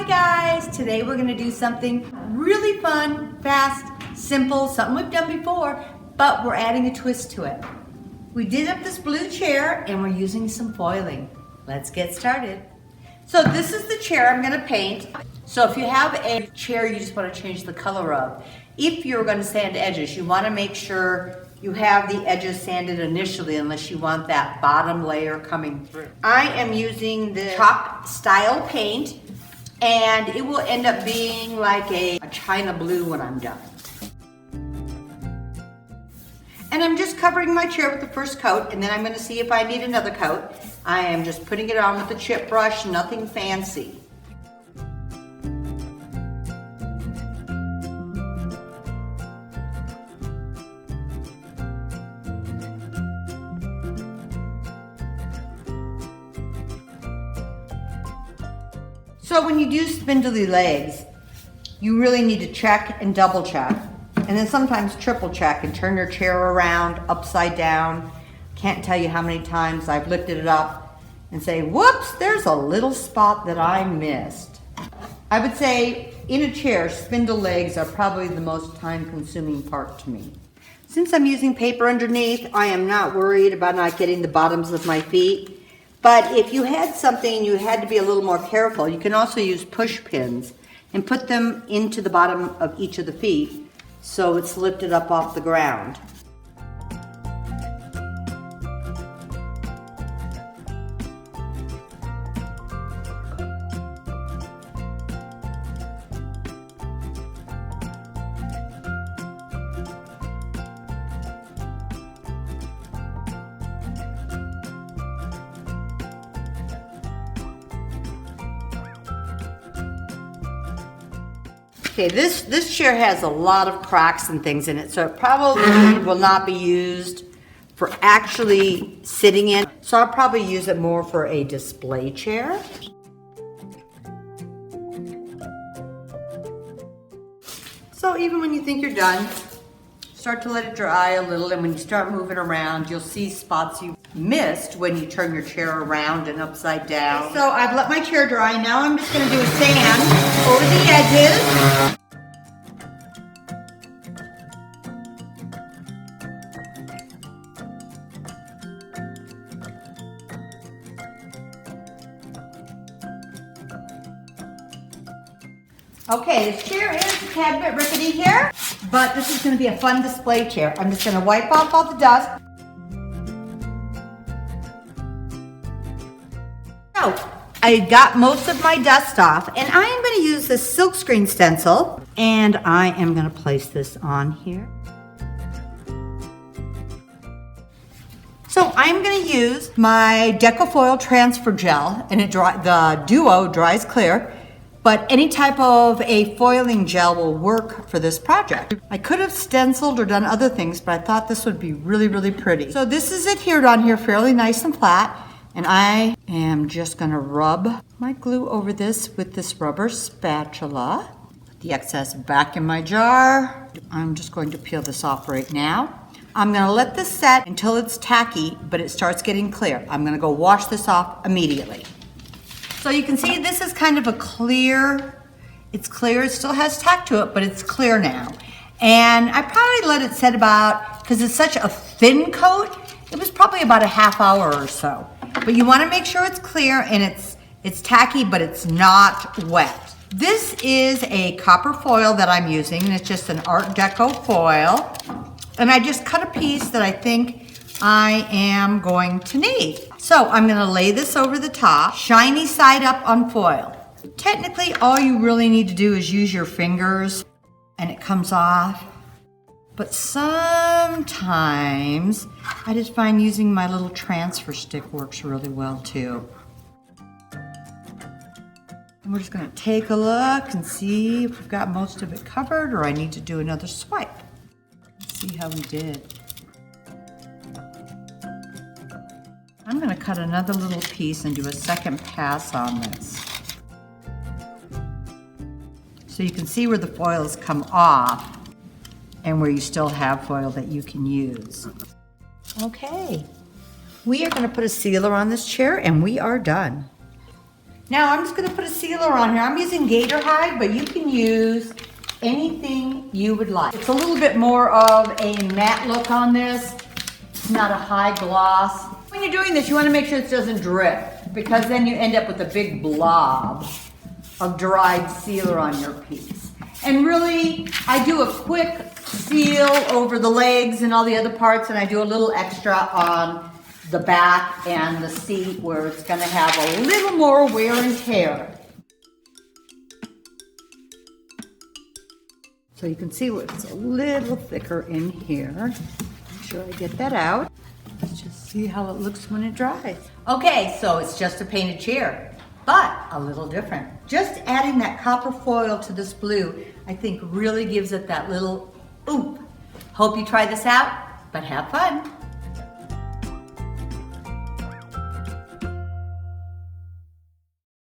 Hi guys, today we're gonna do something really fun, fast, simple, something we've done before, but we're adding a twist to it. We did up this blue chair and we're using some foiling. Let's get started. So this is the chair I'm gonna paint. So if you have a chair you just wanna change the color of, if you're gonna sand edges, you wanna make sure you have the edges sanded initially unless you want that bottom layer coming through. I am using the chalk style paint and it will end up being like a china blue when I'm done. And I'm just covering my chair with the first coat and then I'm gonna see if I need another coat. I am just putting it on with the chip brush, nothing fancy. So when you do spindly legs, you really need to check and double check, and then sometimes triple check and turn your chair around upside down. Can't tell you how many times I've lifted it up and say, whoops, there's a little spot that I missed. I would say in a chair, spindle legs are probably the most time-consuming part to me. Since I'm using paper underneath, I am not worried about not getting the bottoms of my feet. But if you had something you had to be a little more careful, you can also use push pins and put them into the bottom of each of the feet so it's lifted up off the ground. Okay, this chair has a lot of cracks and things in it, so it probably will not be used for actually sitting in. So I'll probably use it more for a display chair. So even when you think you're done, start to let it dry a little, and when you start moving around, you'll see spots you missed when you turn your chair around and upside down. So I've let my chair dry. Now I'm just going to do a sand over the edges. Okay, this chair is a tad bit rickety here, but this is going to be a fun display chair. I'm just going to wipe off all the dust. So, I got most of my dust off, and I am going to use this silkscreen stencil, and I am going to place this on here. So I'm going to use my Decofoil transfer gel, and the Duo dries clear, but any type of a foiling gel will work for this project. I could have stenciled or done other things, but I thought this would be really, really pretty. So this is adhered on here fairly nice and flat. And I am just gonna rub my glue over this with this rubber spatula. Put the excess back in my jar. I'm just going to peel this off right now. I'm gonna let this set until it's tacky, but it starts getting clear. I'm gonna go wash this off immediately. So you can see this is kind of a clear, it's clear, it still has tack to it, but it's clear now. And I probably let it set about, because it's such a thin coat, it was probably about a half hour or so. But you want to make sure it's clear and it's tacky, but it's not wet. This is a copper foil that I'm using, and it's just an Art Deco foil. And I just cut a piece that I think I am going to need. So I'm going to lay this over the top, shiny side up on foil. Technically, all you really need to do is use your fingers and it comes off. But sometimes I just find using my little transfer stick works really well too. And we're just going to take a look and see if we've got most of it covered or I need to do another swipe. Let's see how we did. I'm going to cut another little piece and do a second pass on this. So you can see where the foils come off and where you still have foil that you can use. Okay, we are going to put a sealer on this chair and we are done. Now I'm just gonna put a sealer on here. I'm using gator hide, but you can use anything you would like. It's a little bit more of a matte look on this. It's not a high gloss. When you're doing this, you wanna make sure it doesn't drip, because then you end up with a big blob of dried sealer on your piece. And really, I do a quick seal over the legs and all the other parts, and I do a little extra on the back and the seat where it's gonna have a little more wear and tear. So you can see it's a little thicker in here. Make sure I get that out. Let's just see how it looks when it dries. Okay, so it's just a painted chair, but a little different. Just adding that copper foil to this blue, I think really gives it that little oomph. Hope you try this out, but have fun.